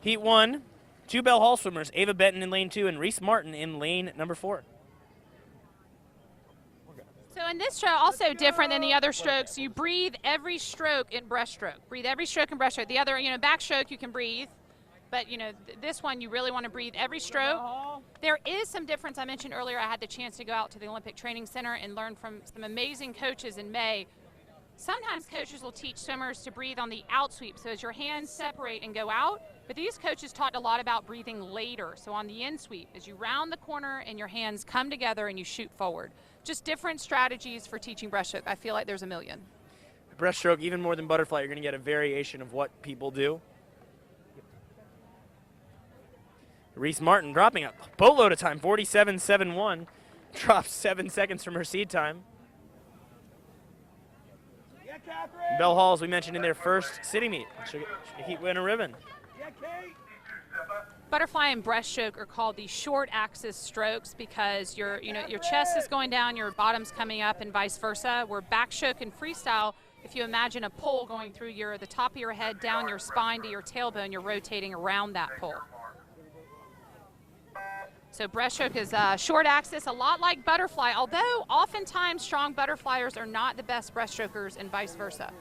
Heat 1, 2 Bell Hall swimmers, Ava Benton in lane 2 and Reese Martin in lane number 4. So in this stroke, also different than the other strokes, you breathe every stroke in breaststroke. Breathe every stroke in breaststroke. The other, backstroke you can breathe, but this one you really want to breathe every stroke. There is some difference. I mentioned earlier I had the chance to go out to the Olympic Training Center and learn from some amazing coaches in May. Sometimes coaches will teach swimmers to breathe on the out sweep, so as your hands separate and go out, but these coaches talked a lot about breathing later, so on the in sweep, as you round the corner and your hands come together and you shoot forward. Just different strategies for teaching breaststroke. I feel like there's a million. Breaststroke, even more than butterfly, you're going to get a variation of what people do. Reese Martin dropping a boatload of time, 47.71. Drops 7 seconds from her seed time. Bell Hall, as we mentioned, in their first city meet. She'll heat winner ribbon. Butterfly and breaststroke are called the short axis strokes because your chest is going down, your bottom's coming up, and vice versa. Where backstroke and freestyle, if you imagine a pole going through the top of your head, down your spine to your tailbone, you're rotating around that pole. So breaststroke is short axis, a lot like butterfly, although oftentimes strong butterflyers are not the best breaststrokers and vice versa.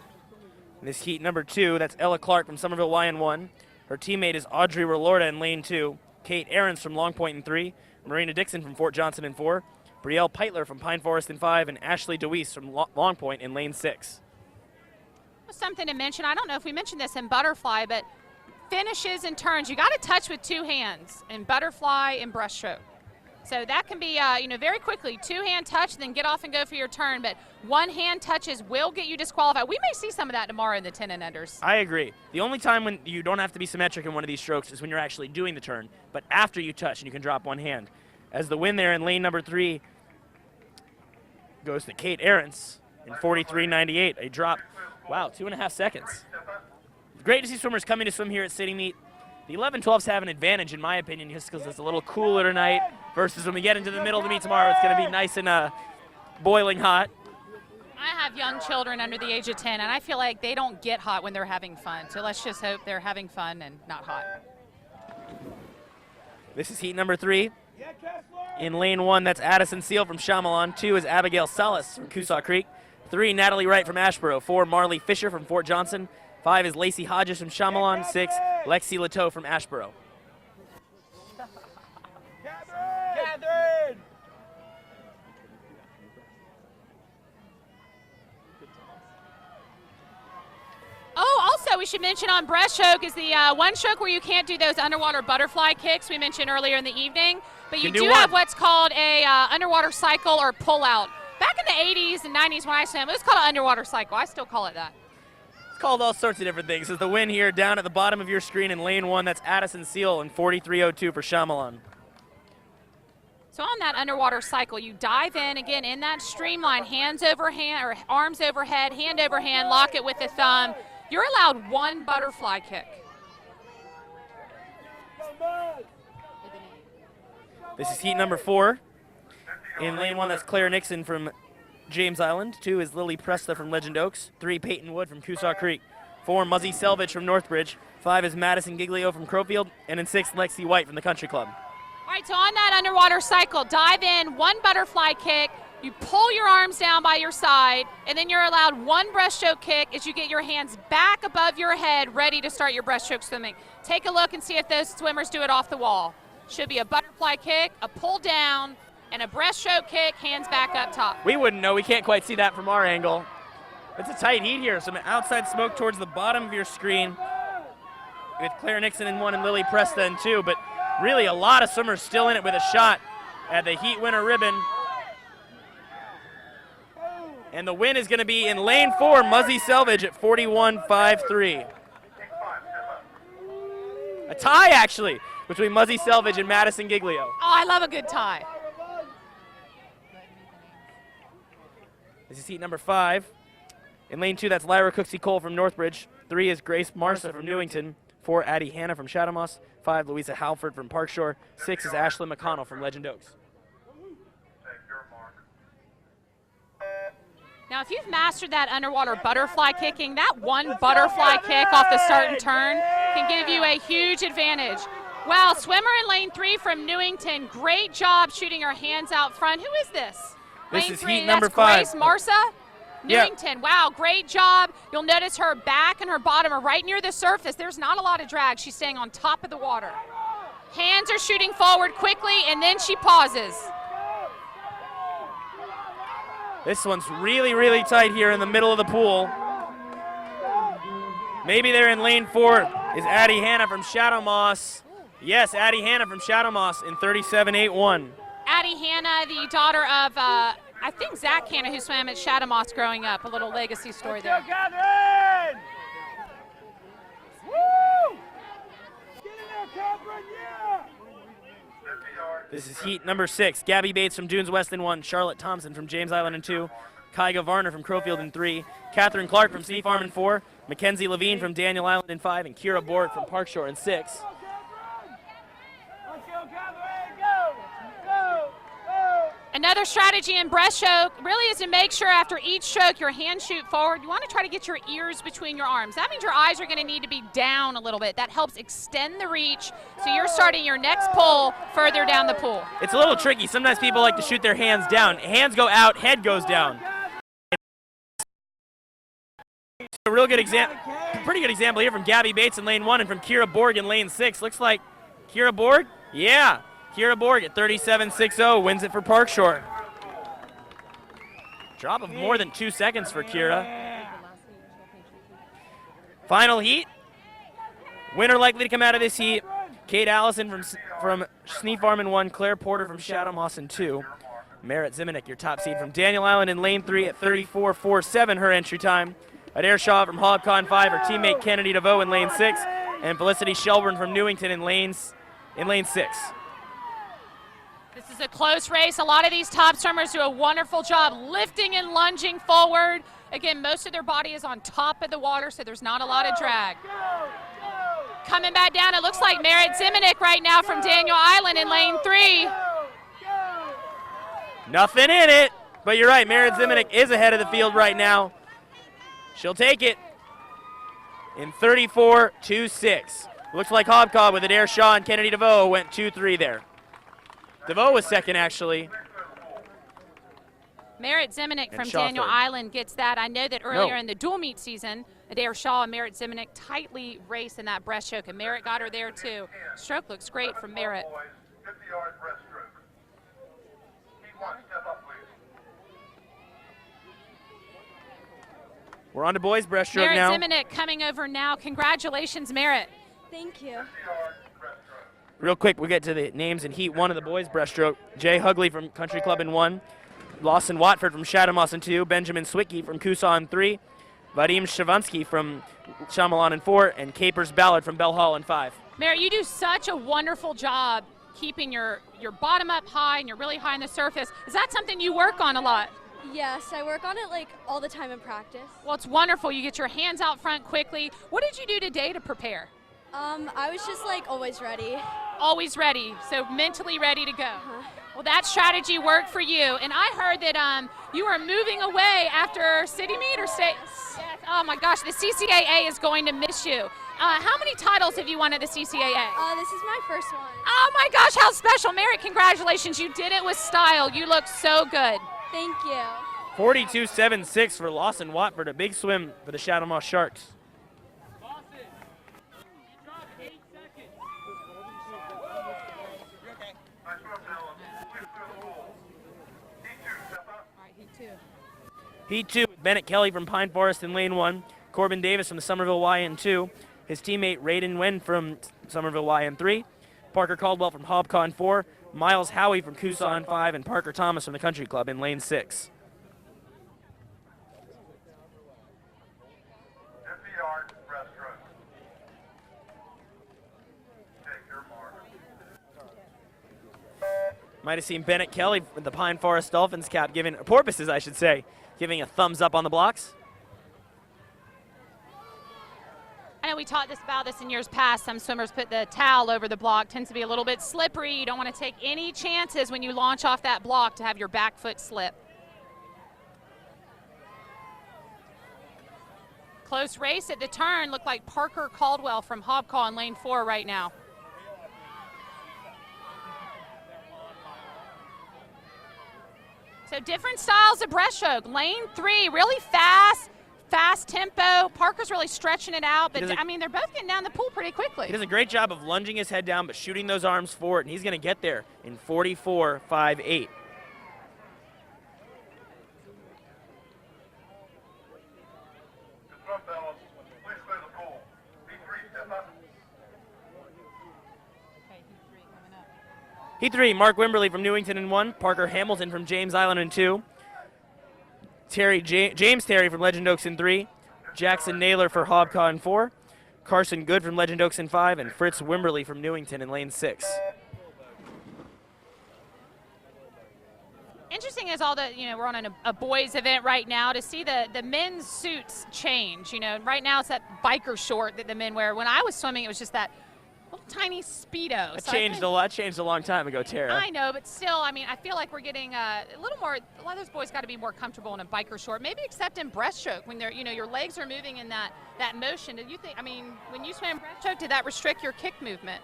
This heat number 2, that's Ella Clark from Somerville YN1. Her teammate is Audrey Relorda in lane 2, Kate Ahrens from Long Point in 3, Marina Dixon from Fort Johnson in 4, Brielle Peitler from Pine Forest in 5, and Ashley DeWeese from Long Point in lane 6. Something to mention, I don't know if we mentioned this in butterfly, but finishes and turns, you got to touch with 2 hands in butterfly and breaststroke. So that can be, very quickly, 2-hand touch, then get off and go for your turn. But 1-hand touches will get you disqualified. We may see some of that tomorrow in the 10 and unders. I agree. The only time when you don't have to be symmetric in one of these strokes is when you're actually doing the turn, but after you touch and you can drop 1 hand. As the win there in lane number 3 goes to Kate Ahrens in 43.98, a drop, 2.5 seconds. Great to see swimmers coming to swim here at City Meet. The 11-12s have an advantage, in my opinion, just because it's a little cooler tonight versus when we get into the middle of the meet tomorrow. It's going to be nice and boiling hot. I have young children under the age of 10, and I feel like they don't get hot when they're having fun. So let's just hope they're having fun and not hot. This is heat number 3. In lane 1, that's Addison Seal from Chamalon. 2 is Abigail Salas from Coosaw Creek. 3, Natalie Wright from Ashboro. 4, Marley Fisher from Fort Johnson. 5 is Lacey Hodges from Chamalon. 6, Lexi Lateau from Ashboro. Catherine! Oh, also we should mention on breaststroke is the one stroke where you can't do those underwater butterfly kicks we mentioned earlier in the evening, but you do have what's called a underwater cycle or pull out. Back in the 80s and 90s when I swam, it was called an underwater cycle. I still call it that. Called all sorts of different things. As the win here down at the bottom of your screen in lane 1, that's Addison Seal in 43.02 for Chamalon. So on that underwater cycle, you dive in again in that streamline, hands over hand or arms overhead, hand over hand, lock it with the thumb. You're allowed 1 butterfly kick. This is heat number 4. In lane 1, that's Claire Nixon from James Island. 2 is Lily Presta from Legend Oaks. 3, Peyton Wood from Coosaw Creek. 4, Muzzy Selvage from Northbridge. 5 is Madison Giglio from Crowfield. And in 6, Lexi White from the Country Club. All right, so on that underwater cycle, dive in, 1 butterfly kick. You pull your arms down by your side, and then you're allowed 1 breaststroke kick as you get your hands back above your head, ready to start your breaststroke swimming. Take a look and see if those swimmers do it off the wall. Should be a butterfly kick, a pull down, and a breaststroke kick, hands back up top. We wouldn't know. We can't quite see that from our angle. It's a tight heat here. Some outside smoke towards the bottom of your screen with Claire Nixon in 1 and Lily Presta in 2, but really a lot of swimmers still in it with a shot at the heat winner ribbon. And the win is going to be in lane 4, Muzzy Selvage at 41.53. A tie, actually, between Muzzy Selvage and Madison Giglio. Oh, I love a good tie. This is heat number 5. In lane 2, that's Lyra Cooksey Cole from Northbridge. 3 is Grace Marsa from Newington. 4, Addie Hanna from Chathamos. 5, Louisa Halford from Parkshore. 6 is Ashlyn McConnell from Legend Oaks. Now, if you've mastered that underwater butterfly kicking, that 1 butterfly kick off the start and turn, can give you a huge advantage. Wow, swimmer in lane 3 from Newington. Great job shooting her hands out front. Who is this? This Lane is 3, heat number that's 5. Grace Marsa. Yeah. Newington, wow, great job. You'll notice her back and her bottom are right near the surface. There's not a lot of drag. She's staying on top of the water. Hands are shooting forward quickly, and then she pauses. This one's really, really tight here in the middle of the pool. Maybe they're in lane 4 is Addie Hanna from Shadow Moss. Yes, Addie Hanna from Shadow Moss in 37.81. Addie Hanna, the daughter of, I think Zach Hanna, who swam at Shadow Moss growing up. A little legacy story there. Catherine! Woo! Get in there, Catherine, yeah! This is heat number 6. Gabby Bates from Dunes West in 1. Charlotte Thompson from James Island in 2. Kyga Varner from Crowfield in 3. Catherine Clark from Sneak Farm in 4. Mackenzie Levine from Daniel Island in 5. And Kira Borg from Park Shore in 6. Let's go, Catherine, go! Go! Go! Another strategy in breaststroke really is to make sure after each stroke your hands shoot forward. You want to try to get your ears between your arms. That means your eyes are going to need to be down a little bit. That helps extend the reach, so you're starting your next pull further down the pool. It's a little tricky. Sometimes people like to shoot their hands down. Hands go out, head goes down. A real good example, pretty good example here from Gabby Bates in lane 1 and from Kira Borg in lane 6. Looks like Kira Borg? Yeah. Kira Borg at 37.60 wins it for Park Shore. Drop of more than 2 seconds for Kira. Final heat. Winner likely to come out of this heat. Kate Allison from Sneak Farm in 1. Claire Porter from Shadow Moss in 2. Merritt Ziminick, your top seed from Daniel Island in lane 3 at 34.47 her entry time. Adair Shaw from HobCon 5, her teammate Kennedy DeVoe in lane 6. And Felicity Shelburne from Newington in lane 6. This is a close race. A lot of these top swimmers do a wonderful job lifting and lunging forward. Again, most of their body is on top of the water, so there's not a lot of drag. Coming back down, it looks like Merritt Ziminick right now from Daniel Island in lane 3. Nothing in it, but you're right, Merritt Ziminick is ahead of the field right now. She'll take it in 34.26. Looks like Hobcob with Adair Shaw and Kennedy DeVoe went 2-3 there. DeVoe was second, actually. Merritt Ziminick from Shaw Daniel third. Island gets that. I know that earlier in the dual meet season, Adair Shaw and Merritt Ziminick tightly raced in that breaststroke, and Merritt got her there too. Stroke looks great from Merritt. 50-yard breaststroke. Keep one step up, please. We're on to boys breaststroke Merritt now. Ziminick coming over now. Congratulations, Merritt. Thank you. 50-yard breaststroke. Real quick, we'll get to the names in heat 1 of the boys breaststroke. Jay Hugley from Country Club in 1. Lawson Watford from Shadow Moss in 2. Benjamin Swicky from Coosaw in 3. Vadim Shavansky from Shyamalan in 4. And Capers Ballard from Bell Hall in 5. Merritt, you do such a wonderful job keeping your bottom up high and you're really high on the surface. Is that something you work on a lot? Yes, I work on it like all the time in practice. Well, it's wonderful. You get your hands out front quickly. What did you do today to prepare? I was just like always ready. Always ready, so mentally ready to go. Well, that strategy worked for you. And I heard that you were moving away after city meet or state. Yes. Oh my gosh, the CCAA is going to miss you. How many titles have you won at the CCAA? This is my first one. Oh my gosh, how special. Merritt, congratulations. You did it with style. You look so good. Thank you. 42.76 for Lawson Watford. A big swim for the Shadow Moss Sharks. Nice work, Noah. Please clear the pool. Heat 2, step up. Heat 2, Bennett Kelly from Pine Forest in lane 1. Corbin Davis from the Somerville Y in 2. His teammate Raiden Wen from Somerville Y in 3. Parker Caldwell from HobCon 4. Miles Howie from Coosaw in 5. And Parker Thomas from the Country Club in lane 6. 50-yard breaststroke. Take your mark. Might have seen Bennett Kelly with the Pine Forest Dolphins cap giving, porpoises I should say, giving a thumbs up on the blocks. I know we talked about this in years past. Some swimmers put the towel over the block. Tends to be a little bit slippery. You don't want to take any chances when you launch off that block to have your back foot slip. Close race at the turn. Looked like Parker Caldwell from Hobcaw in lane 4 right now. So different styles of breaststroke. Lane 3, really fast tempo. Parker's really stretching it out, but I mean, they're both getting down the pool pretty quickly. He does a great job of lunging his head down, but shooting those arms forward, and he's going to get there in 44.58. Good run, fellas. Please clear the pool. B3, step up. Heat 3, Mark Wimberly from Newington in 1, Parker Hamilton from James Island in 2, James Terry from Legend Oaks in 3, Jackson Naylor for Hobcaw in 4, Carson Good from Legend Oaks in 5, and Fritz Wimberly from Newington in lane 6. Interesting is all the, we're on a boys event right now, to see the men's suits change. Right now it's that biker short that the men wear. When I was swimming, it was just that little tiny Speedo. It changed a lot. Changed a long time ago, Tara. I know, but still, I mean, I feel like we're getting a little more. A lot of those boys got to be more comfortable in a biker short, maybe except in breaststroke when they're, your legs are moving in that motion. Did you think? I mean, when you swam breaststroke, did that restrict your kick movement?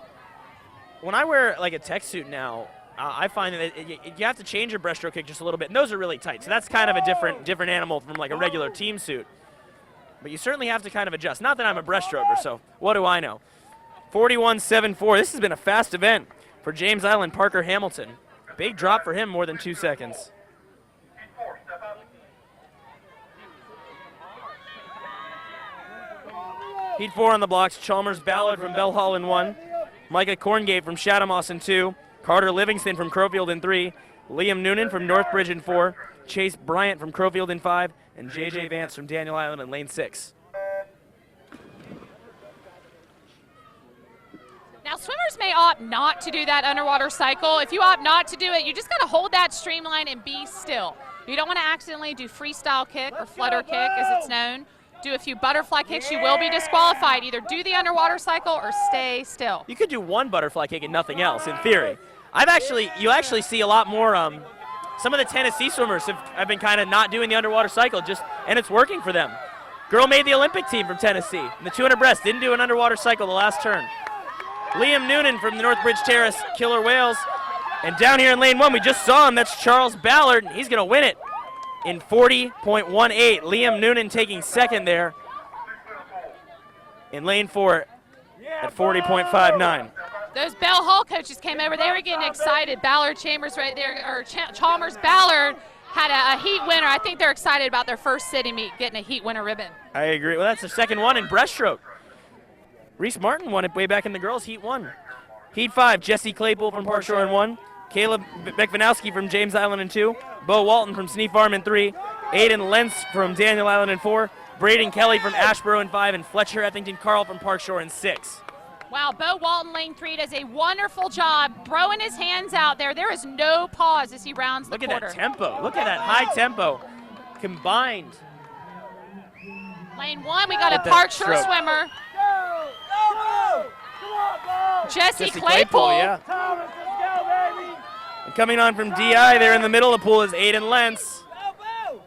When I wear like a tech suit now, I find that you have to change your breaststroke kick just a little bit, and those are really tight. So that's kind of a different animal from like a regular team suit. But you certainly have to kind of adjust. Not that I'm a breaststroker, so what do I know? 41.74. This has been a fast event for James Island Parker Hamilton. Big drop for him, more than 2 seconds. B4, step up. Heat 4 on the blocks. Chalmers Ballard from Bell Hall in 1. Micah Corngate from Shadamoss in 2. Carter Livingston from Crowfield in 3. Liam Noonan from Northbridge in 4. Chase Bryant from Crowfield in 5. And J.J. Vance from Daniel Island in lane 6. Now, swimmers may opt not to do that underwater cycle. If you opt not to do it, you just got to hold that streamline and be still. You don't want to accidentally do freestyle kick or flutter kick, as it's known. Do a few butterfly kicks, you will be disqualified. Either do the underwater cycle or stay still. You could do one butterfly kick and nothing else, in theory. You actually see a lot more, some of the Tennessee swimmers have been kind of not doing the underwater cycle, and it's working for them. Girl made the Olympic team from Tennessee. In the 200 breast, didn't do an underwater cycle the last turn. Liam Noonan from the Northbridge Terrace Killer Whales. And down here in lane 1, we just saw him. That's Charles Ballard, and he's going to win it in 40.18. Liam Noonan taking second there in lane 4 at 40.59. Those Bell Hall coaches came over. They were getting excited. Ballard Chambers right there, or Chalmers Ballard had a heat winner. I think they're excited about their first city meet, getting a heat winner ribbon. I agree. Well, that's the second one in breaststroke. Reese Martin won it way back in the girls' Heat 1. Heat 5, Jesse Claypool from Park Shore in 1. Caleb Bekvanowski from James Island in 2. Bo Walton from Sneak Farm in 3. Aiden Lentz from Daniel Island in 4. Braden Kelly from Ashboro in 5. And Fletcher Ethington Carl from Park Shore in 6. Wow, Bo Walton, lane 3, does a wonderful job throwing his hands out there. There is no pause as he rounds the quarter. Look at that tempo. Look at that high tempo combined. Lane 1, we got a Park Shore swimmer. Jesse Claypool. Yeah. Thomas, let's go, baby. And coming on from DI there in the middle of the pool is Aiden Lentz. Go,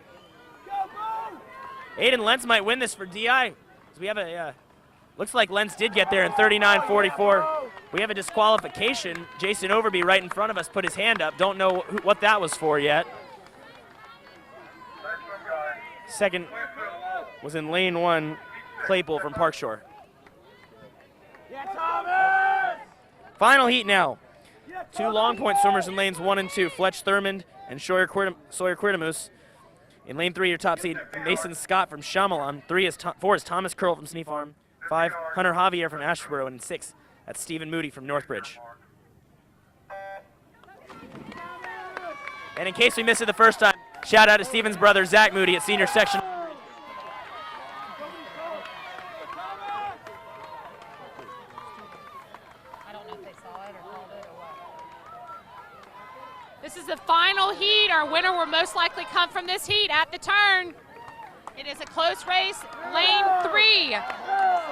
Aiden Lentz might win this for DI. We have looks like Lentz did get there in 39.44. We have a disqualification. Jason Overby right in front of us put his hand up. Don't know what that was for yet. Second was in lane 1, Claypool from Park Shore. Yeah, Thomas. Final heat now. 2 long point swimmers in lanes 1 and 2, Fletch Thurmond and Sawyer Quirtamus. In lane 3, your top seed, Mason Scott from Shyamalan. 4 is Thomas Curl from Sneak Farm. 5, Hunter Javier from Ashboro. And 6, that's Stephen Moody from Northbridge. And in case we missed it the first time, shout out to Stephen's brother, Zach Moody, at senior section. This is the final heat. Our winner will most likely come from this heat at the turn. It is a close race. Lane 3,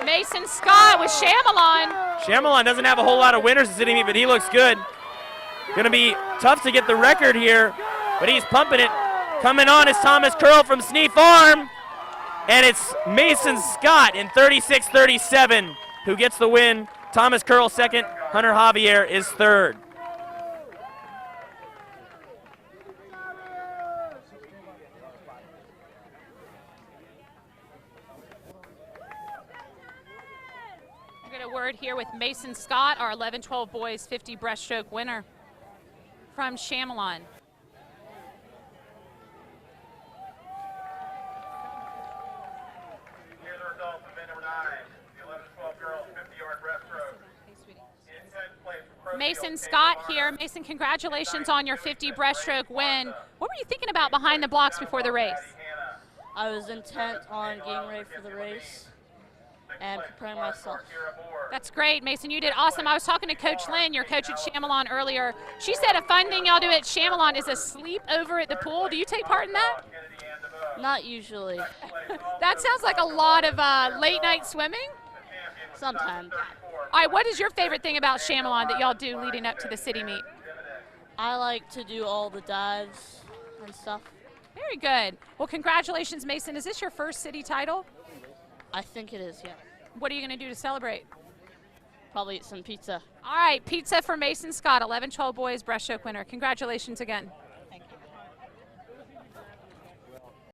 Mason Scott with Shyamalan. Shyamalan doesn't have a whole lot of winners this meet, but he looks good. Gonna be tough to get the record here, but he's pumping it. Coming on is Thomas Curl from Sneak Farm. And it's Mason Scott in 36-37 who gets the win. Thomas Curl second, Hunter Javier is third. We'll get a word here with Mason Scott, our 11-12 boys 50 breaststroke winner from Chamelon. Here are the results of event number 9, the 11-12 girls 50-yard breaststroke. In 10th place, Crowfield, Mason Kate Scott Garner. here. Mason, congratulations on your 50 breaststroke win. What were you thinking about behind the blocks before the race? I was intent on getting ready for the race and preparing myself. That's great, Mason. You did awesome. I was talking to Coach Lynn, your coach at Chamelon, earlier. She said a fun thing y'all do at Chamelon is a sleep over at the pool. Do you take part in that? Not usually. That sounds like a lot of late night swimming. Sometimes. All right, what is your favorite thing about Chamelon that y'all do leading up to the city meet? I like to do all the dives and stuff. Very good. Well, congratulations, Mason. Is this your first city title? I think it is, yeah. What are you going to do to celebrate? Probably eat some pizza. All right, pizza for Mason Scott, 11-12 boys breaststroke winner. Congratulations again.